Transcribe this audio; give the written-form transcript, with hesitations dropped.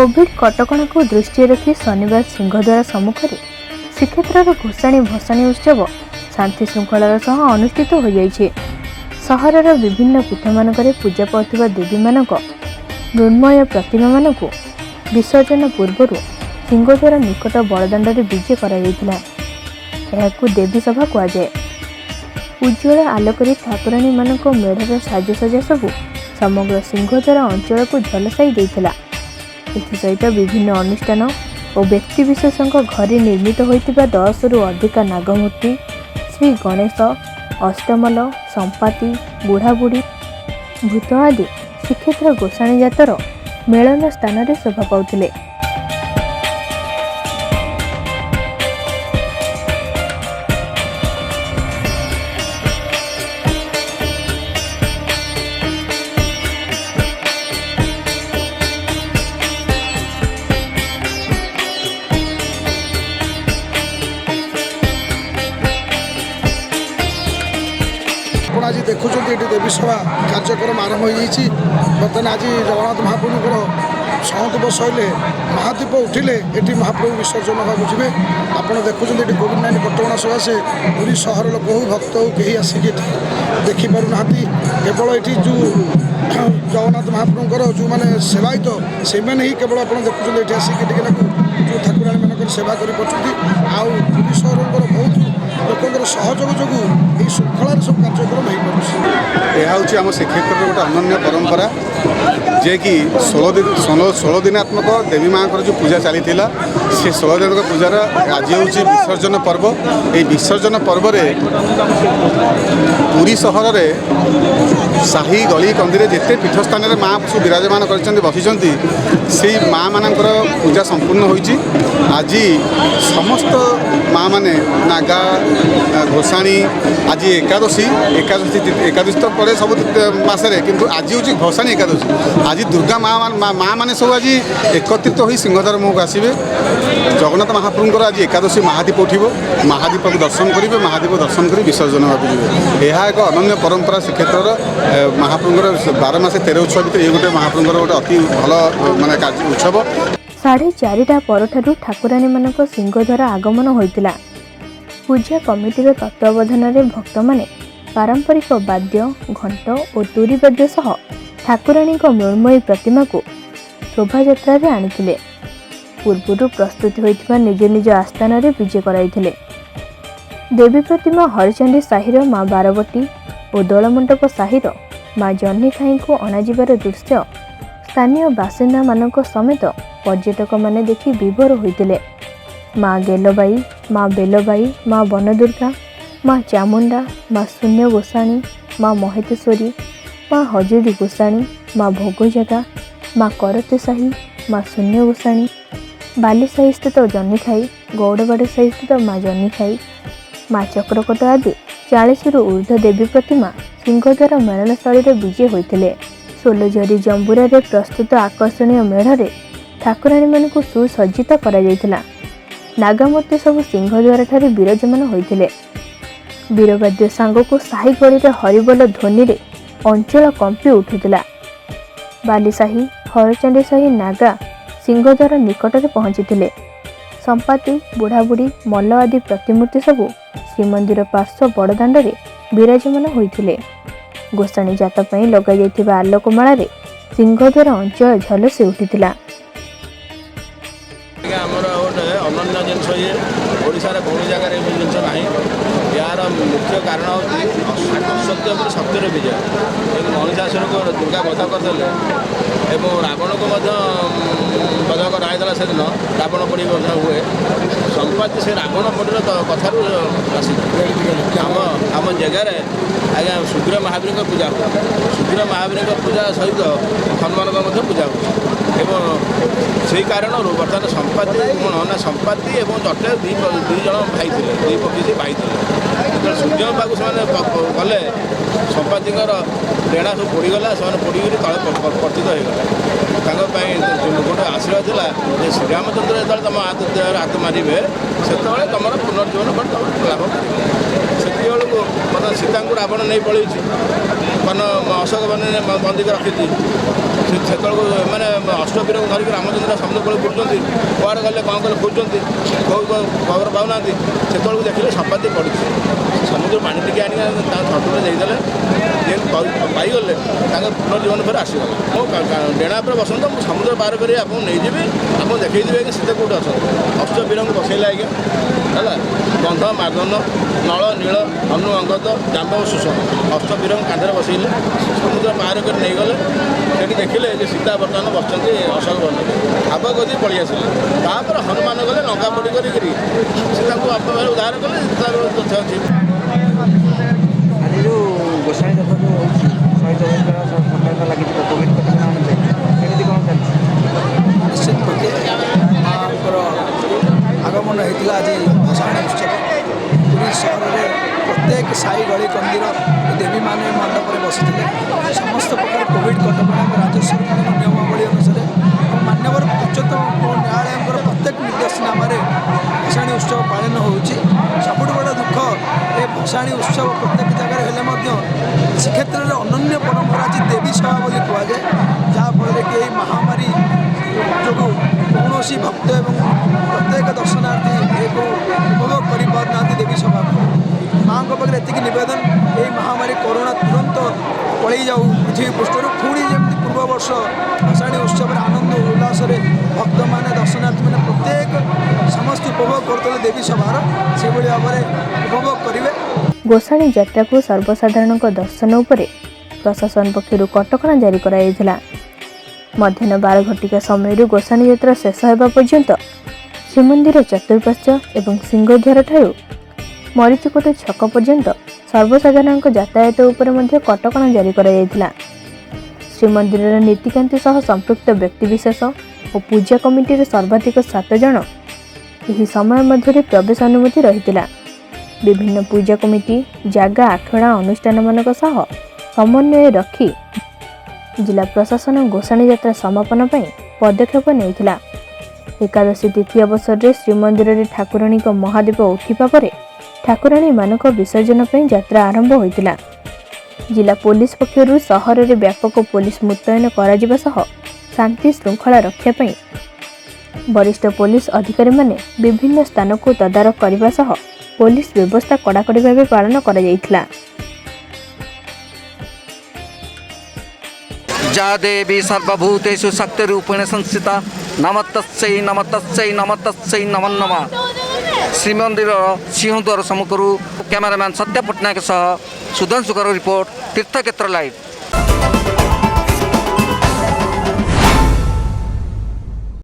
Covid कटकणा को दृष्टि रखी शनिवार सिंहद्वार सम्मुख में श्रीक्षेत्र घोषाणी भसाणी उत्सव शांति श्रृंखलार सह अनुष्ठित हो जाइछे। सहरर विभिन्न पीठ मानकरे पूजा पाउथिबा देवी मानक मृण्मय प्रतिमा मानक विसर्जन पूर्व सिंहद्वार निकट बड़दाण्ड विजे करा देवी सभा कहुए। उज्ज्वल आलोक ठाकुराणी मानक मेढ़र साजसजा सबू समग्र सिंहद्वार अंचल को झलसाई देइथिला। एसहित विभिन्न अनुष्ठान और व्यक्तिविशेषों घरे निर्मित होइतिबा 10 रु अधिक नागमूर्ति, श्री गणेश, अष्टमल, संपाति, बुढ़ाबुढ़ी, भूत आदि श्रीक्षेत्र गोसाणी जातर मेलन स्थान में शोभा पाउथिले। आज देखुं ये देवी सभा कार्यक्रम आरंभ हो बर्तमान आज जगन्नाथ महाप्रभुर 100 वर्ष होइले महादीप उठिले ये महाप्रभु विसर्जन होगा बुझे। आपड़ देखुं ये कोविड-19 कटकणा सकाशे पूरी सहर लोक हो भक्त हो कहीं आसिक देखिपार ना केवल ये जो जगन्नाथ महाप्रभुर जो मैंने सेवायित से ही केवल आप देखुं ये आसिक जो ठाकुराणी मानक सेवा कर पूरी सहर बहुत लोक सहयोग जो ये श्रृंखलार सब कार्यक्रम हो पार। यह हूँ आम श्रीक्षेत्र गोटे अनन्य परंपरा जे कि 16 दिनात्मक देवी माँ जो पूजा चली से 16 दिन पूजार आज हूँ विसर्जन पर्व। ये विसर्जन पर्व पूरी सहर में साही गली कंदी जिते पीठस्थान में माँ सब विराजमान कर बसी से माँ मानकर पूजा संपूर्ण होती। आज समस्त माँ माने नागा घोषाणी आज एकादशी तो पड़े सब मसरे किंतु आज हूँ घोषाणी एकादशी। आज दुर्गा माँ माने सब आज एकत्रित हो सिंहद्वार मुख आसवे। जगन्नाथ महाप्रभुंर आज एकादशी महादीप उठिब, महादीप को दर्शन करेंगे, महादीप दर्शन कर विसर्जन होगा। यह एक अनन्य परंपरा श्रीक्षेत्र महाप्रभुंर 12 मास 13 उत्सव भर ये गोटे महाप्रभुंर गोटे अति भल माने उत्सव। 4:30 परठारु ठाकुराणी मानक सिंहद्वार आगमन होइतिला। पूजा कमिटीर तत्वावधान में भक्त माने पारंपरिक वाद्य घंट और तुरी वाद्य सह ठाकुराणी मृण्मयी प्रतिमा को शोभायात्रा रे आनिथिले। पूर्व प्रस्तुति होइतिबा निज निज आस्थान रे विजे कराइथिले। देवी प्रतिमा हरिचंडी साहिर माँ बारवटी और दोलमंडप साहिर माँ जन्नी खाई को अणाजिबार दृश्य स्थानीय बासिंदा मानक समेत पर्यटक माने देखि विभोर होइतिले। माँ गेलबाई, माँ बेलबाई, माँ बनदुर्गा, माँ चामुंडा, माँ शून्य गोसाणी, माँ महेतेश्वरी, माँ हजूरी गोसाणी, माँ भोगजगा, माँ करते साही, माँ शून्य गोसाणी, बाली साही स्थित जन्नी खाई, गौड़बाड़ी साही स्थित माँ जन्नी खाई, माँ चक्रकट आदि 40 रु ऊर्ध्व देवी प्रतिमा सिंहद्वार मेलनस्थल में विजे होते। 16 जरी जंबुरा रे प्रस्तुत आकर्षणीय मेढ़ ठाकुराणी मानक सुसज्जित करा। नागमूर्ति सब सिंहद्वार ठारे विराजमान होते। वीरवाद्य सांग को साही गली हरिबोल ध्वनि रे अंचल कंपी उठुला। बालीसाही, हरचंडी साही नागा सिंहद्वार निकट में पहुंची। संपाति, बुढ़ाबुढ़ी, मल्ल आदि प्रतिमूर्ति सबू श्रीमंदिर पार्श्व बड़दाण्ड में विराजमान होते। गोसाणी जात लगा जाइथिबा आलोकमाला रे सिंहद्वार अंचल झलसी उठिथिला। अनन्य जिनस ये ओडार कौन जगार जिनस ना यार मुख्य कारण असत्य पर सत्यर विजय। महिषासुर को दुर्गा वध करदे और रावण को वध कराइला से दिन रावण पड़ी हुए संपत्ति से रावण पड़ी कथार आसी आम जगार आज्ञा सुग्रीव महावीर पूजा हुए। सुग्रीव महावीर पूजा सहित हनुमान पूजा हुए से कारण बर्तमान संपाति कौन ना संपाति और जटे दुई जन भाई थे, दुई पक्षी भाई थे। जो सूर्य पाक से गले संपाति डेणा सब पोड़गला से पोड़ी तले पतित होगा। गोटे आशीर्वाद था श्रीरामचंद्र जो तुम हाथ मारे से तुम पुनर्जीवन लाभ कर से ବର୍ତ୍ତମାନ ସୀତାଙ୍କୁ ରାବଣ ନେଇ ପଳେଇଛି କାରଣ ଅଶୋକ ବନ୍ଦୀକି ରଖିଛି ସେତେବେଳକୁ ମାନେ ଅଷ୍ଟବୀରକୁ ଧରିକି ରାମଚନ୍ଦ୍ର ସମୁଦ୍ର କୂଳେ ବୁଲୁଛନ୍ତି କୁଆଡ଼େ ଗଲେ କ'ଣ କଲେ ଖୋଜୁଛନ୍ତି ଖବର ପାଉନାହାନ୍ତି ସେତେବେଳକୁ ଦେଖିଲେ ସପାତି ପଡ଼ିଛି ସମୁଦ୍ର ପାଣି ଟିକେ ଆଣିକି ତାଙ୍କ ଛଟୁରେ ଦେଇଦେଲେ ଯେମିତି ପାଇଗଲେ ତାଙ୍କ ପୁନର୍ଜୀବନ ଫେରେ ଆସିଗଲେ ମୁଁ ଡେଣା ଉପରେ ବସନ୍ତୁ ମୁଁ ସମୁଦ୍ର ପାର କରି ଆପଣଙ୍କୁ ନେଇଯିବି ଆପଣ ଦେଖେଇଦେବି ଆଜ୍ଞା ସୀତା କେଉଁଠି ଅଛନ୍ତି ଅଷ୍ଟବୀରଙ୍କୁ ବସେଇଲେ ଆଜ୍ଞା ହେଲା ଗନ୍ଧ ମାର୍ଦନ ନଳ ନୀଳ ହନୁ ଅଙ୍ଗଦ ଜାମ୍ବ ଓ ସୁଷମ ଅଷ୍ଟବୀରଙ୍କୁ କାନ୍ଧରେ ବସେଇଲେ ସମୁଦ୍ର ପାର କରି ନେଇଗଲେ ସେଠି ଦେଖିଲେ ଯେ ସୀତା ବର୍ତ୍ତମାନ ବସିଛନ୍ତି ଅଶୋକ ବନରେ ଆବ ଗଦି ପଳେଇ ଆସିଲେ ତାପରେ ହନୁମାନ ଗଲେ ଲଙ୍କା ପୋଡ଼ି କରିକିରି ସୀତାଙ୍କୁ ବାପା ଭାଇ ଉଦ୍ଧାର କଲେ ତାର ତଥ୍ୟ ଅଛି ଆଜି ଯେଉଁ ଗୋସାଣୀ ଯାତ୍ରା ଯେଉଁ ହେଉଛି ଶହୀଦ ସରକାର ଲାଗିଛି କୋଭିଡ଼ କଟକଣା ଅନୁଯାୟୀ କେମିତି କ'ଣ ଚାଲିଛି ନିଶ୍ଚିତ ଭାବେ ମାଙ୍କର ଆଗମନ ହେଇଥିଲା ଆଜି ଭସାଣୀ ଉତ୍ସବ ପୁରୀ ସହରରେ ପ୍ରତ୍ୟେକ ସାହି ଗଳି କନ୍ଦିର ଦେବୀମାନେ ମଣ୍ଡପରେ ବସିଥିଲେ ସମସ୍ତ ପ୍ରକାର କୋଭିଡ଼ କଟକଣା ରାଜ୍ୟ ସରକାରଙ୍କ ନିୟମାବଳୀ ଅନୁସାରେ ଏବଂ ମାନ୍ୟବର ଉଚ୍ଚତମ ନ୍ୟାୟାଳୟଙ୍କର ପ୍ରତ୍ୟେକ ନିର୍ଦ୍ଦେଶନାମାରେ ଭସାଣୀ ଉତ୍ସବ ପାଳନ ହେଉଛି ସବୁଠୁ ବଡ଼ ଦୁଃଖ ଏ ଭସାଣୀ ଉତ୍ସବ ପ୍ରତ୍ୟେକ ଜାଗାରେ ହେଲେ ମଧ୍ୟ ଶ୍ରୀକ୍ଷେତ୍ରରେ ଅନନ୍ୟ ପରମ୍ପରା ଅଛି ଦେବୀ ସଭା ବୋଲି କୁହାଯାଏ ଯାହାଫଳରେ କି ଏହି ମହାମାରୀ ଯୋଗୁଁ କୌଣସି ଭକ୍ତ ଏବଂ ପ୍ରତ୍ୟେକ ଦର୍ଶନାର୍ଥୀ ଏହାକୁ ଉପଭୋଗ କରିପାରୁନାହାନ୍ତି ଦେବୀ ସଭାକୁ ମାଆଙ୍କ ପାଖରେ ଏତିକି ନିବେଦନ ଏହି ମହାମାରୀ କରୋନା ତୁରନ୍ତ ପଳେଇ ଯାଉ ପୃଥିବୀ ପୃଷ୍ଠରୁ ପୁଣି ଯେମିତି ପୂର୍ବବର୍ଷ ଭସାଣୀ ଉତ୍ସବରେ ଆନନ୍ଦ ଉଲ୍ଲାସରେ ଭକ୍ତମାନେ ଦର୍ଶନାର୍ଥୀମାନେ ପ୍ରତ୍ୟେକ ସମସ୍ତେ ଉପଭୋଗ କରୁଥିଲେ ଦେବୀ ସଭାର ସେଭଳି ଭାବରେ ଉପଭୋଗ କରିବେ ଗୋସାଣୀ ଯାତ୍ରାକୁ ସର୍ବସାଧାରଣଙ୍କ ଦର୍ଶନ ଉପରେ ପ୍ରଶାସନ ପକ୍ଷରୁ କଟକଣା ଜାରି କରାଯାଇଥିଲା ମଧ୍ୟାହ୍ନ 12 ଘଟିକା ସମୟରୁ ଗୋସାଣୀ ଯାତ୍ରା ଶେଷ ହେବା ପର୍ଯ୍ୟନ୍ତ ଶ୍ରୀମନ୍ଦିର ଚତୁଃପାର୍ଶ୍ୱ ଏବଂ ସିଂହଦ୍ୱାରଠାରୁ ମରିଚିକୋଟ ଛକ ପର୍ଯ୍ୟନ୍ତ ସର୍ବସାଧାରଣଙ୍କ ଯାତାୟାତ ଉପରେ ମଧ୍ୟ କଟକଣା ଜାରି କରାଯାଇଥିଲା ଶ୍ରୀମନ୍ଦିରର ନୀତିକାନ୍ତି ସହ ସମ୍ପୃକ୍ତ ବ୍ୟକ୍ତିବିଶେଷ ଓ ପୂଜା କମିଟିର ସର୍ବାଧିକ 7 ଜଣ ଏହି ସମୟ ମଧ୍ୟରେ ପ୍ରବେଶ ଅନୁମତି ରହିଥିଲା ବିଭିନ୍ନ ପୂଜା କମିଟି ଜାଗା ଆଖଡ଼ା ଅନୁଷ୍ଠାନମାନଙ୍କ ସହ ସମନ୍ୱୟ ରଖି ଜିଲ୍ଲା ପ୍ରଶାସନ ଗୋସାଣୀ ଯାତ୍ରା ସମାପନ ପାଇଁ ପଦକ୍ଷେପ ନେଇଥିଲା ଏକାଦଶୀ ତିଥି ଅବସରରେ ଶ୍ରୀମନ୍ଦିରରେ ଠାକୁରାଣୀଙ୍କ ମହାଦୀପ ଉଠିବା ପରେ ଠାକୁରାଣୀମାନଙ୍କ ବିସର୍ଜନ ପାଇଁ ଯାତ୍ରା ଆରମ୍ଭ ହୋଇଥିଲା ଜିଲ୍ଲା ପୋଲିସ ପକ୍ଷରୁ ସହରରେ ବ୍ୟାପକ ପୋଲିସ ମୁତୟନ କରାଯିବା ସହ ଶାନ୍ତି ଶୃଙ୍ଖଳା ରକ୍ଷା ପାଇଁ ବରିଷ୍ଠ ପୋଲିସ ଅଧିକାରୀମାନେ ବିଭିନ୍ନ ସ୍ଥାନକୁ ତଦାରଖ କରିବା ସହ ପୋଲିସ ବ୍ୟବସ୍ଥା କଡ଼ାକଡ଼ି ଭାବେ ପାଳନ କରାଯାଇଥିଲା जा देवी सर्वभूतेषु शक्तिरूपेण संस्थिता नमस्तस्यै नमस्तस्यै नमस्तस्यै नमो नमः श्रीमंदिर सिंहद्वार सम्मुखରୁ କ୍ୟାମେରାମ୍ୟାନ୍ ସତ୍ୟ ପଟ୍ଟନାୟକ ସହ ସୁଧାଂଶୁଙ୍କର ରିପୋର୍ଟ ତୀର୍ଥକ୍ଷେତ୍ର ଲାଇଭ୍।